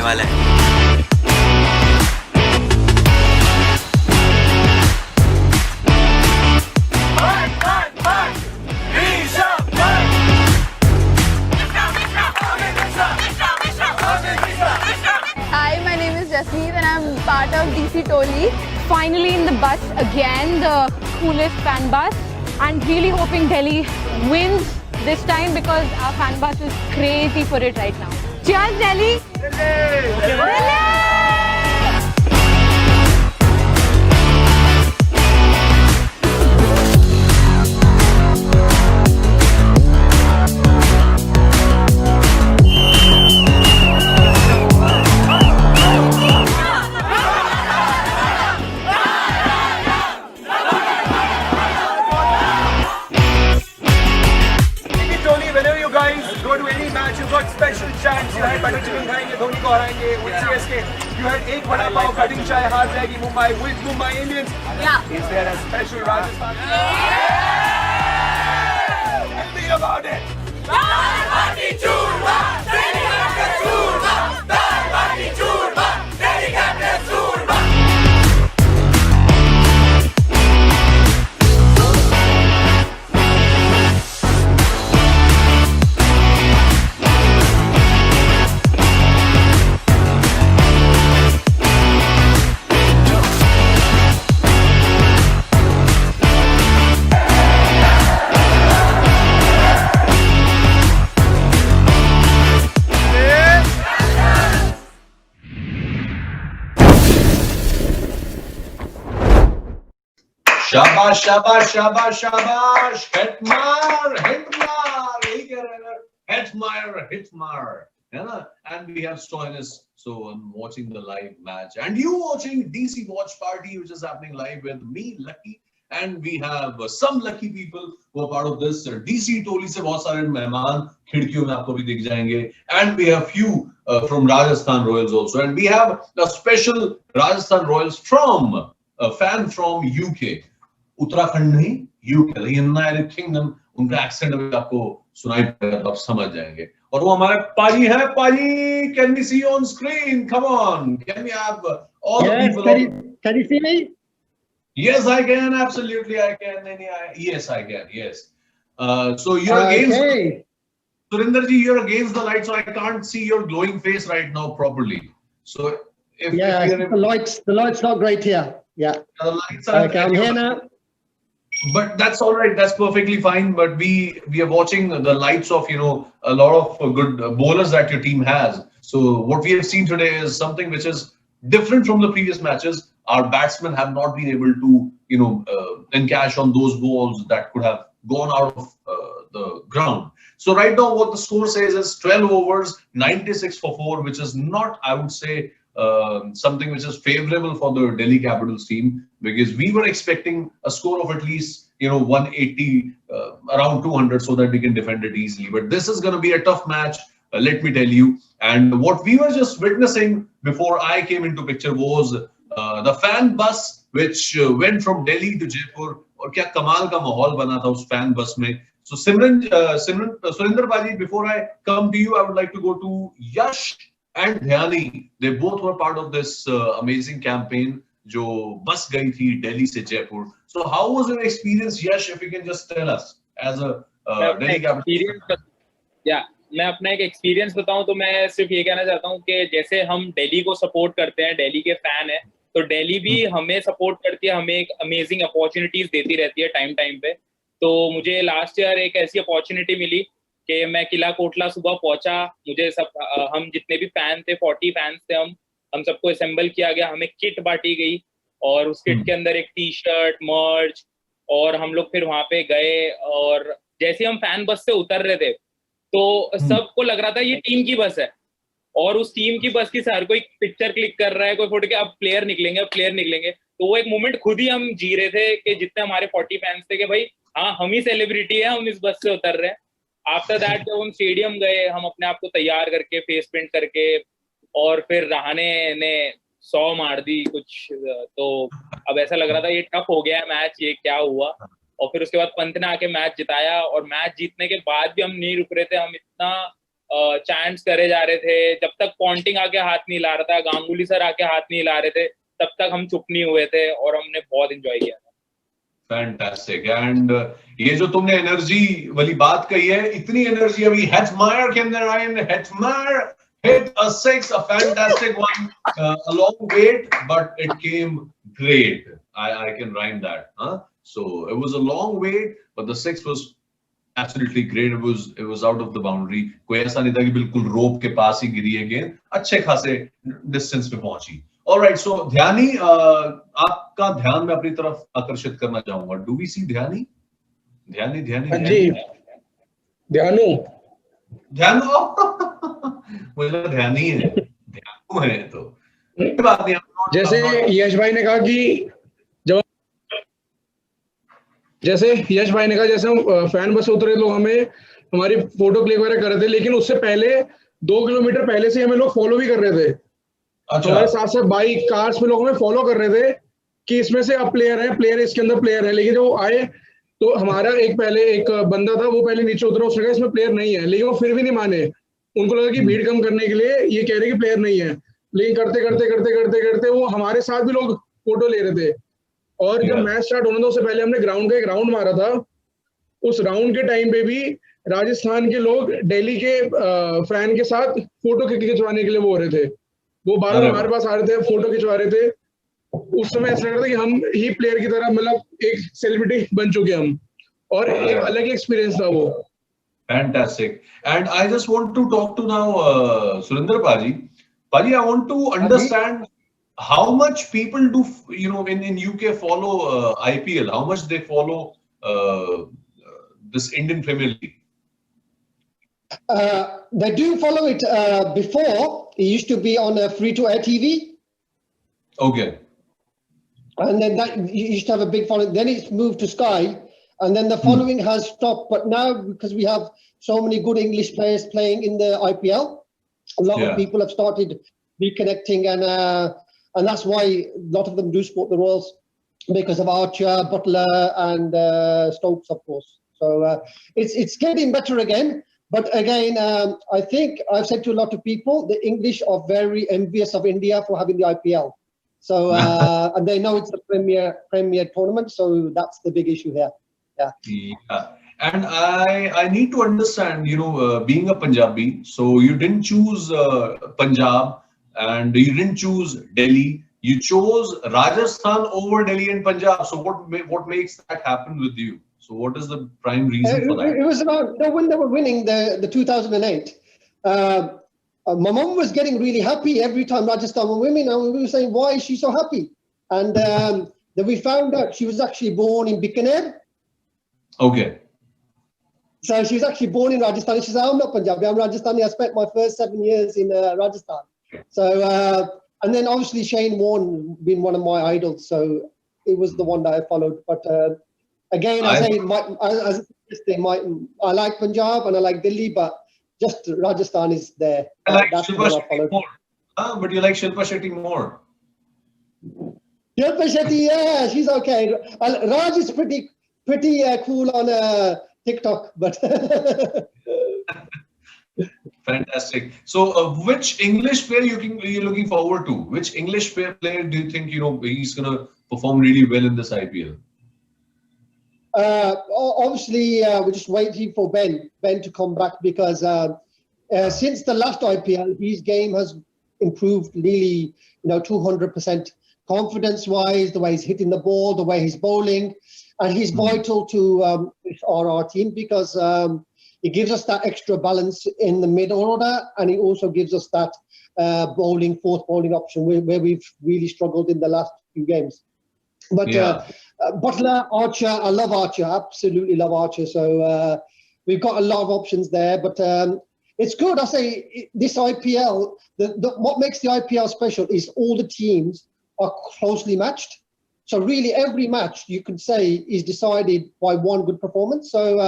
होने वाला है। Hi, my name is Jasmeet and I'm part of DC Toli. Finally in the bus again, the coolest fan bus, and really hoping Delhi wins this time because our fan bus is crazy for it right now. Cheers, Delhi! Delhi! Whenever you guys go to any match, you got special chants. You had butter chicken खाएंगे, धोनी को हराएंगे. With CSK, you had एक बड़ा पाव cutting चाय हार जाएगी Mumbai with Mumbai Indians. Yeah. Is there a special Rajasthan? Tell me about it. शाबाश शाबाश शाबाश शाबाश हिटमार हिटमार यही कह रहे हैं हिटमार हिटमार है ना and we have Stoinis, so I'm watching the live match and you watching DC Watch Party which is happening live with me Lucky and we have some lucky people who are part of this DC Toli से बहुत सारे मेहमान खिड़कियों में आपको भी दिख जाएंगे and we have few from Rajasthan Royals also and we have a special Rajasthan Royals from a fan from UK Uttarakhand नहीं यूके यूनाइटेड किंगडम उनका एक्सेंट अभी आपको सुनाई पड़ेगा तो आप समझ जाएंगे और वो हमारे पाजी है पाजी can we see you on screen come on can we have all the people Can you see me? Yes I can absolutely I can yes I can yes so you're against Okay. Surinder ji you're against the light so I can't see your glowing face right now properly so if Yeah, you're the light's not great here. Yeah. the lights are Okay, I'm here now. But that's all right. That's perfectly fine. But we are watching the lights of a lot of good bowlers that your team has. So what we have seen today is something which is different from the previous matches. Our batsmen have not been able to encash on those balls that could have gone out of the ground. So right now what the score says is 12 overs, 96 for 4, which is not, I would say, something which is favorable for the Delhi Capitals team because we were expecting a score of at least 180 around 200 so that we can defend it easily but this is going to be a tough match let me tell you and what we were just witnessing before I came into picture was the fan bus which went from Delhi to Jaipur और क्या कमाल का माहौल बना था उस fan bus में so Surinder Baji before I come to you I would like to go to Yash and Dhyani, they both were part of this amazing campaign जो बस गई थी दिल्ली से Jaipur. So how was your experience, Yash? If you can just tell us as a Delhi Capital. Yeah, मैं अपना एक experience बताऊं तो मैं सिर्फ ये कहना चाहता हूं कि जैसे हम दिल्ली को सपोर्ट करते हैं, दिल्ली के फैन हैं, तो दिल्ली भी हमें सपोर्ट करती है, हमें एक अमेजिंग अपॉर्चुनिटीज देती रहती है टाइम टाइम पे. तो मुझे लास्ट ईयर एक ऐसी अपॉर्चुनिटी मिली कि मैं किला कोटला सुबह पहुंचा. मुझे सब हम जितने भी फैन थे 40 फैंस थे, हम सबको असेंबल किया गया, हमें किट बांटी गई और उस किट के अंदर एक टी शर्ट मर्च और हम लोग फिर वहां पे गए और जैसे हम फैन बस से उतर रहे थे तो सबको लग रहा था ये टीम की बस है और उस टीम की बस की हर कोई पिक्चर क्लिक कर रहा है, कोई फोटो के अब प्लेयर निकलेंगे. तो वो एक मोमेंट खुद ही हम जी रहे थे कि जितने हमारे 40 फैंस थे कि भाई हाँ हम ही सेलिब्रिटी है, हम इस बस से उतर रहे हैं. आफ्टर दैट जब हम स्टेडियम गए, हम अपने आप को तैयार करके फेस पेंट करके और फिर रहाने ने 100 मार दी कुछ, तो अब ऐसा लग रहा था ये टफ हो गया है मैच, ये क्या हुआ. और फिर उसके बाद पंत ने आके मैच जिताया और मैच जीतने के बाद भी हम नहीं रुक रहे थे, हम इतना चैंट्स करे जा रहे थे, जब तक पॉन्टिंग आके हाथ नहीं ला रहा था, गांगुली सर आके हाथ नहीं ला रहे थे, तब तक हम चुप नहीं हुए थे और हमने बहुत एंजॉय किया था। फैंटास्टिक। एंड ये जो तुमने एनर्जी वाली बात कही है, इतनी एनर्जी अभी हेटमायर के अंदर आई, Hetmyer hit a six, a fantastic one, a long wait, but it came great. I can rhyme that, huh? So it was a long wait, but the six was absolutely great. It was out of the boundary. कोई ऐसा नहीं था कि बिल्कुल रोप के पास ही गिरी है गेंद, अच्छे खासे डिस्टेंस पे पहुंची। Alright, so ध्यानी, आपका ध्यान मैं अपनी तरफ आकर्षित करना चाहूंगा। Do we see ध्यानी? ध्यानी ध्यानी जी, ध्यानु मुझे ध्यान ही है, ध्यान है तो बात नहीं। जैसे यश भाई ने कहा कि जैसे हम फैन बस उतरे लोग हमें हमारी फोटो क्लिक वगैरह कर रहे थे, लेकिन उससे पहले 2 किलोमीटर पहले से हमें लोग फॉलो भी कर रहे थे। अच्छा। हमारे साथ साथ बाइक कार्स में लोग हमें फॉलो कर रहे थे कि इसमें से अब प्लेयर इसके अंदर प्लेयर है। लेकिन जब वो आए तो हमारा एक बंदा था, वो पहले नीचे उतरा, उसने कहा इसमें प्लेयर नहीं है, लेकिन वो फिर भी नहीं माने। उनको लगा कि भीड़ कम करने के लिए ये कह रहे कि प्लेयर नहीं है, लेकिन करते वो हमारे साथ भी लोग फोटो ले रहे थे। और जब मैच स्टार्ट होने था उससे पहले हमने ग्राउंड का एक राउंड मारा था। उस राउंड के टाइम पे भी राजस्थान के लोग दिल्ली के फैन के साथ फोटो खिंचवाने के लिए वो हो रहे थे, वो बार हमारे पास आ रहे थे, फोटो खिंचवा रहे थे। उस समय ऐसा लग रहा था कि हम ही प्लेयर की तरह, मतलब एक सेलिब्रिटी बन चुके हम, और एक अलग ही एक्सपीरियंस था वो। Fantastic. And I just want to talk to now Surinder Paji. Paji, I want to understand how much people do, in UK follow IPL, how much they follow this Indian Premier League. They do follow it. Before, it used to be on a free-to-air TV. Okay. And then that you used to have a big following. Then it's moved to Sky, and then the following has stopped. But now, because we have so many good English players playing in the IPL, a lot of people have started reconnecting, and that's why a lot of them do support the Royals, because of Archer, Butler, and Stokes, of course. So it's getting better again. But again, I think I've said to a lot of people, the English are very envious of India for having the IPL. So and they know it's the premier tournament, so that's the big issue here. Yeah. And I need to understand, being a Punjabi, so you didn't choose Punjab and you didn't choose Delhi. You chose Rajasthan over Delhi and Punjab. So what makes that happen with you? So what is the prime reason for that? It was about when they were winning the 2008. My mom was getting really happy every time Rajasthan were winning, and we were saying, why is she so happy? And then we found out she was actually born in Bikaner. Okay. So she was actually born in Rajasthan. She said, I'm not Punjabi, I'm Rajasthani. I spent my first 7 years in Rajasthan. So, and then obviously Shane Warne being one of my idols. So it was the one that I followed. But again, I like Punjab and I like Delhi, but just Rajasthan is there. I like That's Shilpa what I Shetty followed. more. But you like Shilpa Shetty more. Shilpa Shetty, yeah, she's okay. Raj is pretty cool on TikTok, but Fantastic. So, which English player you're looking forward to? Which English player do you think he's gonna perform really well in this IPL? Obviously, we're just waiting for Ben to come back, because since the last IPL, his game has improved really, 200% confidence-wise, the way he's hitting the ball, the way he's bowling, and he's vital to our team, because he gives us that extra balance in the mid order, and he also gives us that fourth bowling option where we've really struggled in the last few games. But Butler, Archer, I love Archer, absolutely love Archer. So we've got a lot of options there, but it's good. I say this IPL, what makes the IPL special is all the teams are closely matched. So really every match you could say is decided by one good performance. So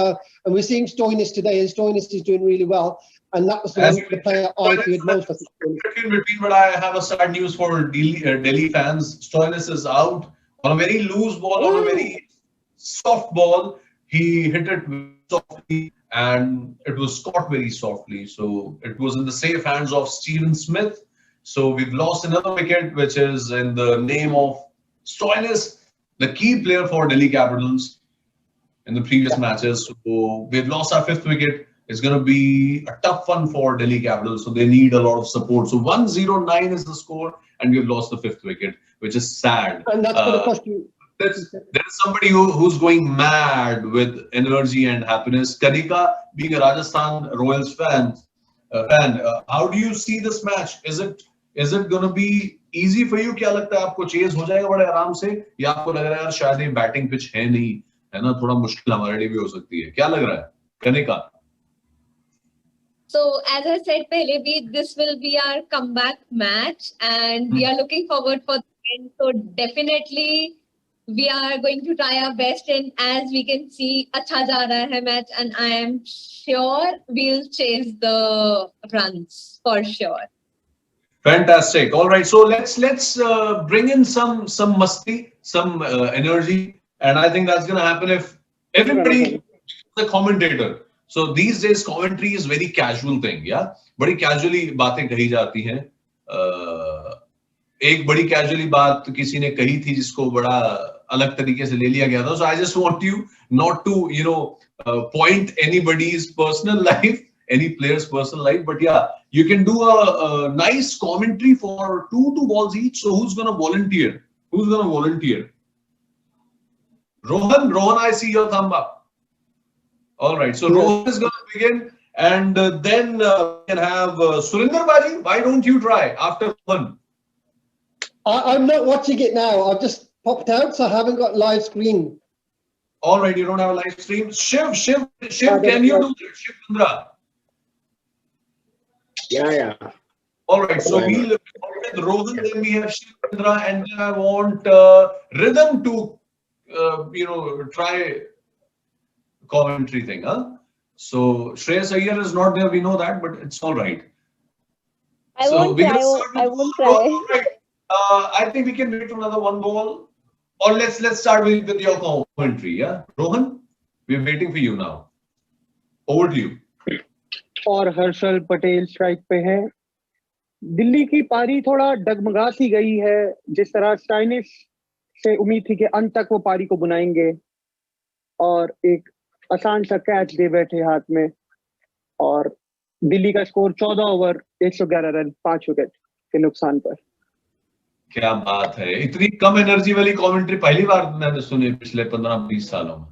and we're seeing Stoinis today, and Stoinis is doing really well. And that was the player I feared most. But I have a sad news for Delhi fans. Stoinis is out on a very loose ball, on a very soft ball. He hit it softly, and it was caught very softly. So it was in the safe hands of Steven Smith. So we've lost another wicket, which is in the name of Stoinis, the key player for Delhi Capitals in the previous matches. So we've lost our 5th wicket. It's going to be a tough one for Delhi Capitals. So they need a lot of support. So 109 is the score, and we've lost the 5th wicket, which is sad. And that's going to cost you. There's somebody who's going mad with energy and happiness. Kanika, being a Rajasthan Royals fan, how do you see this match? Is it going to be easy for you? क्या लगता है आपको chase हो जाएगा बड़े आराम से, या आपको लग रहा है यार शायद ये बैटिंग पिच है नहीं, है ना, थोड़ा मुश्किल हमारे लिए भी हो सकती है? क्या लग रहा है Kanika? So as I said pehle, this will be our comeback match, and we are looking forward for the win. So definitely we are going to try our best, and as we can see, अच्छा जा रहा है match, and I am sure we'll chase the runs for sure. Fantastic. All right, so let's bring in some masti, some energy, and I think that's going to happen if everybody, the commentator. So these days commentary is very casual thing, yeah. बड़ी casually बातें कही जाती हैं. एक बड़ी casually बात किसी ने कही थी जिसको बड़ा अलग तरीके से ले लिया गया था. So I just want you not to point anybody's personal life, any player's personal life, but yeah, you can do a nice commentary for 2 balls each. So who's gonna volunteer? Rohan, I see your thumb up. All right, so Rohan is going to begin, and then we can have Surinder Baji. Why don't you try after Rohan? I'm not watching it now. I've just popped out, so I haven't got live screen. All right, you don't have a live stream. Shiv, can you do that? Shiv Chandra. Yeah. All right, so we'll with Rohan, then we have Shiv Chandra, and then I want Rhythm to try commentary thing, huh? So Shreyas Iyer is not there, we know that, but it's all right. I won't try. All right. I think we can wait for another 1 ball, or let's start with your commentary, yeah. Rohan, we're waiting for you now. Over to you. और Harshal Patel strike पे है. दिल्ली की पारी थोड़ा डगमगा सी गई है. जिस तरह स्टाइनिस से उम्मीद थी कि अंत तक वो पारी को बुनाएंगे और एक आसान सा कैच दे बैठे हाथ में, और दिल्ली का स्कोर 14 ओवर 111 रन 5 विकेट के नुकसान पर. क्या बात है, इतनी कम एनर्जी वाली कमेंट्री पहली बार मैंने सुनी पिछले 15-20 सालों में.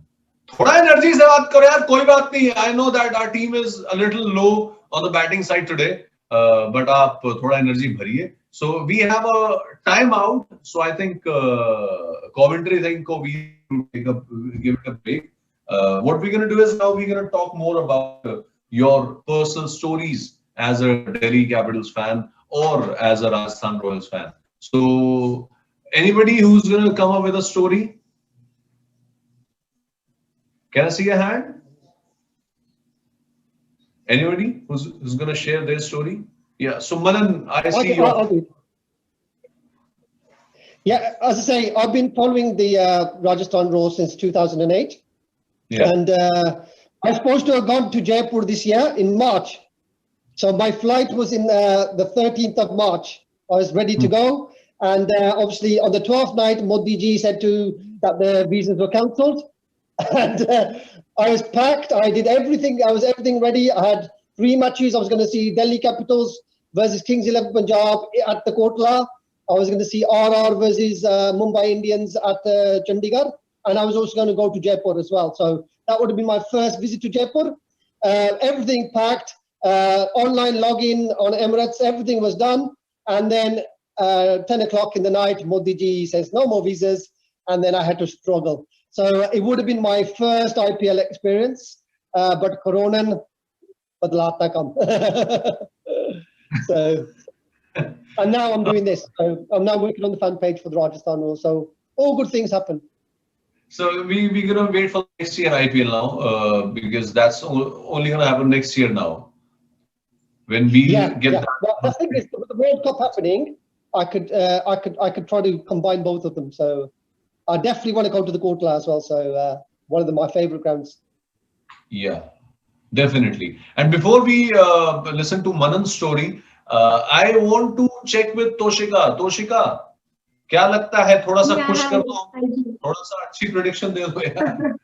थोड़ा एनर्जी से बात करो यार, कोई बात नहीं. I know that our team is a little low on the batting side today, but आप थोड़ा एनर्जी भरिए. So we have a timeout, so I think commentary thing ko we give it a break. What we're going to do is now we're going to talk more about your personal stories as a Delhi Capitals fan or as a Rajasthan Royals fan. So anybody who's going to come up with a story? Can I see a hand? Anybody who's going to share their story? Yeah, so Manan, I see you. Yeah, as I say, I've been following the Rajasthan Royals since 2008. Yeah. And I was supposed to have gone to Jaipur this year in March. So my flight was in the 13th of March. I was ready to go. And obviously on the 12th night, Modi ji said that the visas were cancelled. And I was packed. I did everything. I was everything ready. I had 3 matches. I was going to see Delhi Capitals versus Kings 11 Punjab at the Kotla. I was going to see RR versus Mumbai Indians at Chandigarh. And I was also going to go to Jaipur as well. So that would have been my first visit to Jaipur. Everything packed, online login on Emirates, everything was done. And then 10 o'clock in the night, Modi ji says no more visas. And then I had to struggle. So it would have been my first IPL experience. But Corona, badlaata kam. So, and now I'm doing this. So I'm now working on the fan page for the Rajasthan Royals. So all good things happen. So we're going to wait for next year IPL now, because that's only going to happen next year now. When we get that. Well, the thing is, with the World Cup happening, I could try to combine both of them. So I definitely want to go to the Kotla as well. So one of my favorite grounds. Yeah. Definitely. And before we listen to Manan's story, I want to check with Toshika. Toshika, क्या लगता है? थोड़ा सा खुश कर दो, थोड़ा सा अच्छी prediction दे दो यार.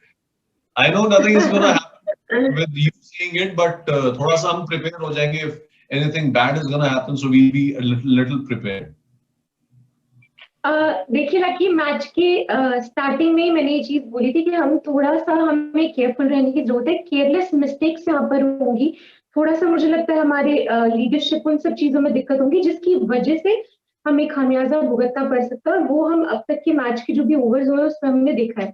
I know nothing is going to happen with you seeing it, but थोड़ा सा हम prepare हो जाएंगे if anything bad is going to happen, so we'll be a little prepared. देखिए लकी, मैच के स्टार्टिंग में मैंने ये चीज बोली थी कि हम थोड़ा सा हमें केयरफुल रहने की जरूरत है. केयरलेस मिस्टेक्स यहाँ पर होंगी. थोड़ा सा मुझे लगता है हमारे लीडरशिप उन सब चीजों में दिक्कत होंगी जिसकी वजह से हमें खामियाजा भुगतना पड़ सकता है. वो हम अब तक के मैच के जो भी ओवर्स हुए उसमें हमने देखा है.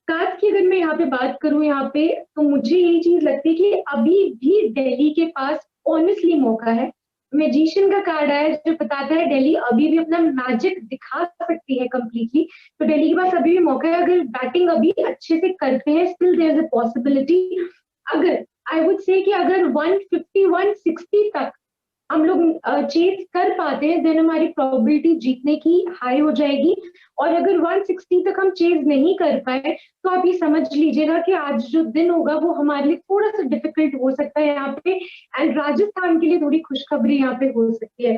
काज की अगर मैं यहाँ पे बात करूँ यहाँ पे, तो मुझे यही चीज लगती है कि अभी भी दिल्ली के पास ऑनेस्टली मौका है. मैजिशियन का कार्ड है जो बताता है दिल्ली अभी भी अपना मैजिक दिखा सकती है कंप्लीटली. तो दिल्ली के पास अभी भी मौका है. अगर बैटिंग अभी अच्छे से करते हैं, still there is a possibility. अगर आई वुड से कि अगर 150 160 तक हम लोग चेज कर पाते हैं, देन हमारी प्रोबेबिलिटी जीतने की हाई हो जाएगी. और अगर 160 तक हम चेज नहीं कर पाए तो आप ये समझ लीजिएगा कि आज जो दिन होगा वो हमारे लिए थोड़ा सा डिफिकल्ट हो सकता है यहाँ पे. एंड राजस्थान के लिए थोड़ी खुशखबरी यहाँ पे हो सकती है.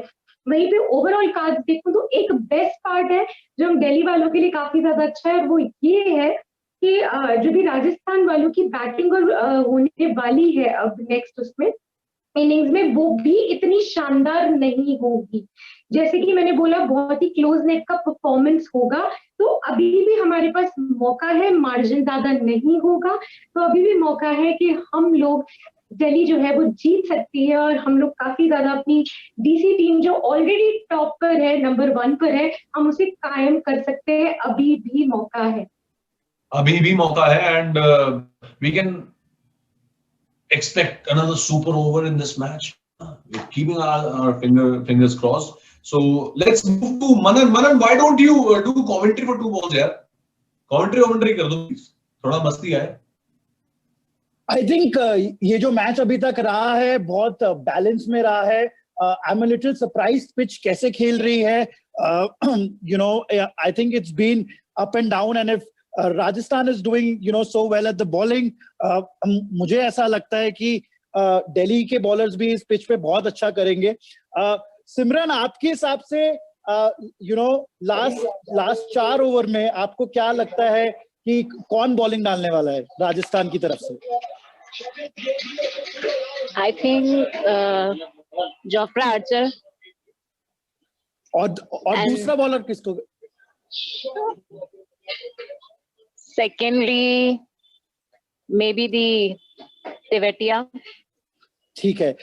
वहीं पे ओवरऑल कार्ड देखूं तो एक बेस्ट पार्ट है जो हम दिल्ली वालों के लिए काफी ज्यादा अच्छा है, और वो ये है कि जो भी राजस्थान वालों की बैटिंग और होने वाली है अब नेक्स्ट उसमें इनिंग्स में, वो भी इतनी शानदार नहीं होगी. जैसे कि मैंने बोला बहुत ही क्लोज नेट का परफॉर्मेंस होगा. तो अभी भी हमारे पास मौका है, मार्जिन ज्यादा नहीं होगा, तो अभी भी मौका है कि हम लोग दिल्ली जो है वो जीत सकती है. और हम लोग काफी ज्यादा अपनी डीसी टीम जो ऑलरेडी टॉप पर है, नंबर 1 पर है, हम उसे कायम कर सकते हैं. अभी भी मौका है, अभी भी मौका है. And we can expect another super over in this match. We're keeping our fingers crossed. So let's move to Manan. Manan, why don't you do commentary for 2 balls, yaar? Commentary कर दो please. थोड़ा मस्ती आए. I think ये जो match अभी तक रहा है बहुत बैलेंस में रहा है. I'm a little surprised pitch कैसे खेल रही है. You know, I think it's been up and down, and if Rajasthan is doing, you know, so well at the bowling, मुझे ऐसा लगता है कि दिल्ली के बॉलर्स भी इस पिच पे बहुत अच्छा करेंगे. सिमरन, आपके हिसाब से you know लास्ट 4 ओवर में आपको क्या लगता है कि कौन बॉलिंग डालने वाला है राजस्थान की तरफ से? I think Jofra Archer. और दूसरा बॉलर किसको? Secondly, maybe the Tewatia. ठीक है.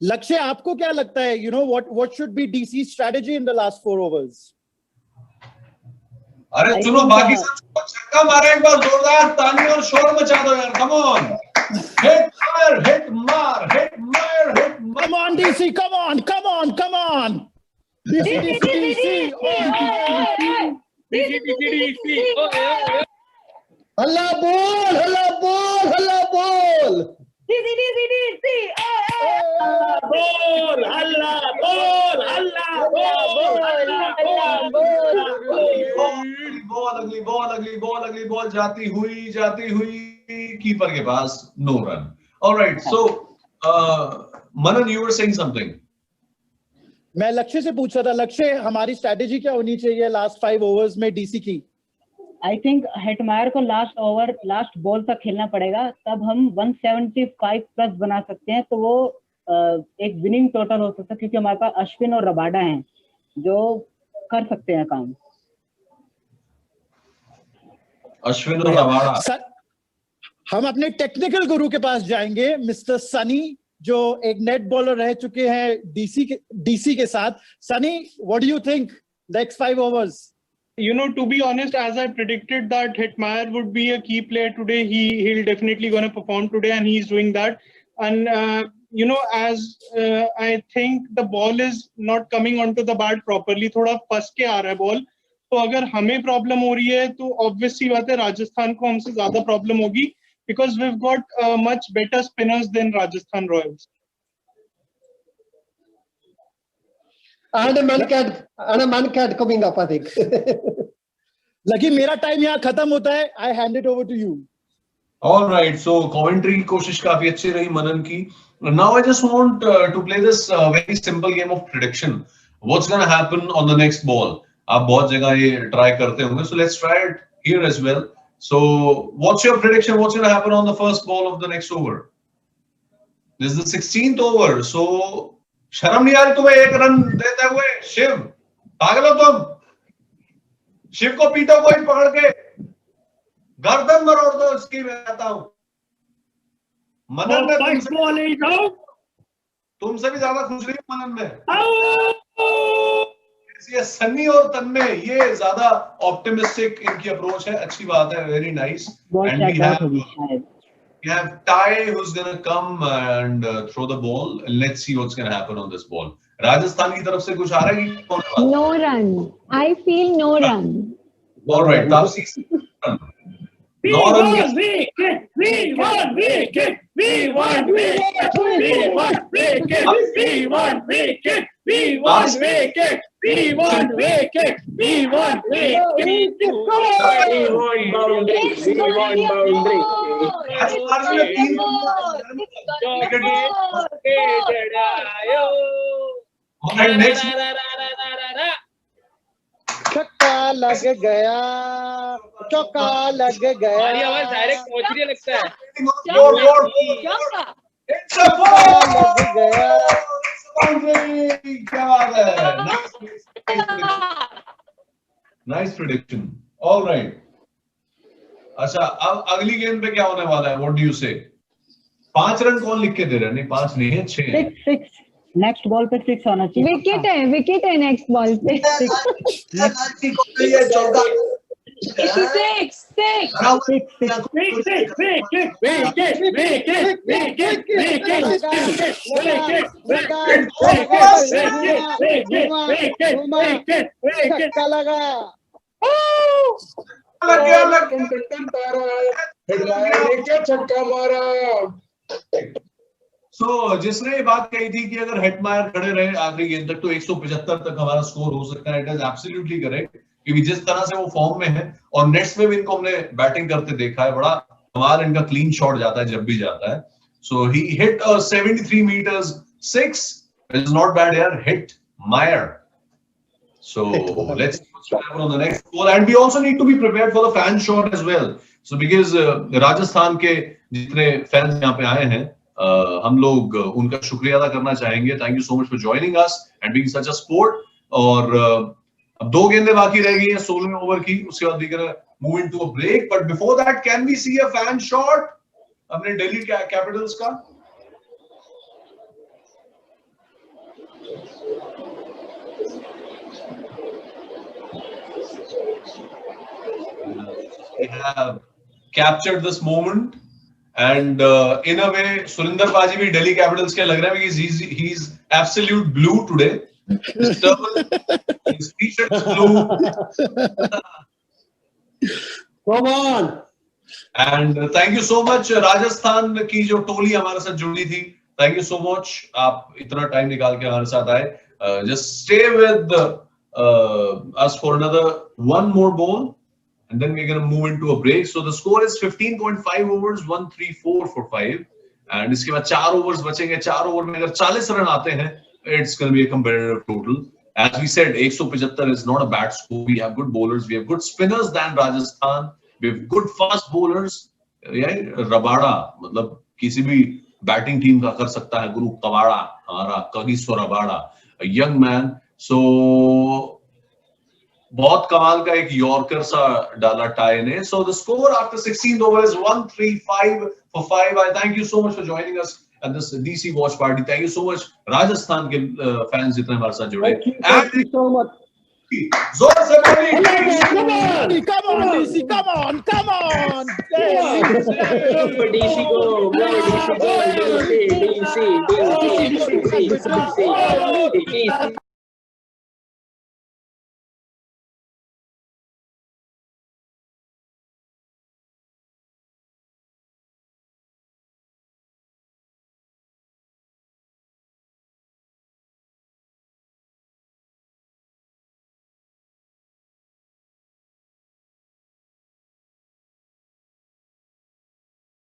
लक्ष्य आपको क्या लगता है? You know what should be DC's strategy in the last 4 overs? अरे सुनो, बाकी सब छक्का मारे एक बार जोरदार ताली और शोर मचा दो यार. Come on, hit fire, hit mar, hit fire, hit mar. Come on DC, come on. DC. हल्ला बोल. अगली बॉल जाती हुई कीपर के पास, no run. Alright, so Manan, you were saying something. मैं लक्ष्य से पूछ रहा था. लक्ष्य, हमारी स्ट्रेटेजी क्या होनी चाहिए लास्ट 5 ओवर्स में डीसी की? आई थिंक हेटमायर को लास्ट बॉल तक खेलना पड़ेगा, तब हम 175 प्लस बना सकते हैं. तो वो एक विनिंग टोटल हो सकता है, क्योंकि हमारे पास अश्विन और रबाडा हैं जो कर सकते हैं काम. अश्विन और रबाडा. हम अपने टेक्निकल गुरु के पास जाएंगे, मिस्टर सनी, जो एक नेट बॉलर रह चुके हैं डीसी के साथ. Sunny, what do you think next 5 overs? You know, to be honest, as I predicted that Hetmyer would be a key player today, he'll definitely going to perform today, and he's doing that. And you know, as I think the ball is not coming onto the bat properly, थोड़ा फंस के आ रहा है ball. तो अगर हमें problem हो रही है तो ऑब्वियसली बात है राजस्थान को हमसे ज्यादा प्रॉब्लम होगी, because we've got much better spinners than Rajasthan Royals. And a man cat coming up, I think. Lucky, मेरा टाइम यहाँ खत्म होता है. I hand it over to you. All right, so commentary कोशिश काफी अच्छी रही मनन की. Now I just want to play this very simple game of prediction. What's going to happen on the next ball? आप बहुत जगह ये try करते होंगे, so let's try it here as well. So, what's your prediction? What's going to happen on the first ball of the next over? This is the 16th over. So, शर्म नहीं आ रही तुम्हें एक रन देते हुए? शिव, पागल हो तुम? शिव को पीटो कोई पकड़ के, गर्दन मरोड़ दो इसकी. मैं कहता हूं मनन में तुमसे भी ज्यादा खुश रही मनन में. ये सन्नी और तन्ने ये ज्यादा ऑप्टिमिस्टिक इनकी अप्रोच है. अच्छी बात है. Very nice. And we have Ty who's going to come and throw the ball. Let's see what's going to happen on this ball. Rajasthan की तरफ से कुछ आ रहा है? No run. I feel no run. All right, Tapsi. We want wicket. We want wicket. We want wicket. We want wicket. We want wicket. We want wicket. We want wicket. We want wicket. We want boundary. We want boundary. छक्का लग गया, चौका लग गया. हमारी आवाज direct पहुंच रही है लगता है. लग गया. क्या बात है. Nice prediction. All right. अच्छा, अब अगली गेंद पे क्या होने वाला है? व्हाट डू यू से? 5 रन कौन लिख के दे रहा है? नहीं 5 नहीं है, 6 है. 6 नेक्स्ट बॉल पे 6 आना चाहिए. विकेट है नेक्स्ट बॉल पे. 6 लगा. छक्का मारा. So, जिसने ये बात कही थी कि अगर हेटमायर खड़े रहे आखिरी गेंद तक तो 175 तक हमारा स्कोर हो सकता है. इट इज एब्सोल्युटली करेक्ट, क्योंकि जिस तरह से वो फॉर्म में है और नेट्स में भी इनको हमने बैटिंग करते देखा है. बड़ा कमाल इनका क्लीन शॉट जाता है जब भी जाता है. So he hit a 73 meters 6. It is not bad here. Hit Meyer. So let's see what's going to happen on the next ball. And we also need to be prepared for the fan shot as well. So because Rajasthan के जितने fans यहाँ पे आए हैं, हम लोग उनका शुक्रिया अदा करना चाहेंगे. Thank you so much for joining us and being such a sport. और अब 2 गेंदें बाकी रह गई हैं 16वें ओवर की. उसके बाद we can move into a break. But before that, can we see a fan shot अपने दिल्ली कैपिटल्स का? We have captured this moment, and in a way, Surinder Paji भी Delhi Capitals के लग रहा है because he's absolute blue today. His turban, his t-shirt is blue. Come on. And thank you so much Rajasthan की जो टोली हमारे साथ जुड़ी थी. Thank you so much. आप इतना टाइम निकाल के हमारे साथ आए. Just stay with us for another one more ball. And then we're going to move into a break. So the score is 15.5 overs, 134 for 5. And इसके बाद 4 overs बचेंगे. 4 over में अगर 40 रन आते हैं, it's going to be a competitive total. As we said, 175 is not a bad score. We have good bowlers. We have good spinners than Rajasthan. We have good fast bowlers. Yeah, Rabada, मतलब किसी भी batting team का कर सकता है. गुरु कवाड़ा हमारा Kagiso Rabada, a young man. So बहुत कमाल का एक यॉर्कर सा डाला टाई ने. So the score after 16th over is 135 for 5. I thank you so much for joining us at this DC watch party. Thank you so much Rajasthan के fans जितने हमारे साथ जुड़े. Thank you so much. जोर से बोलिए. Come on, DC, come on, come on. DC go, DC.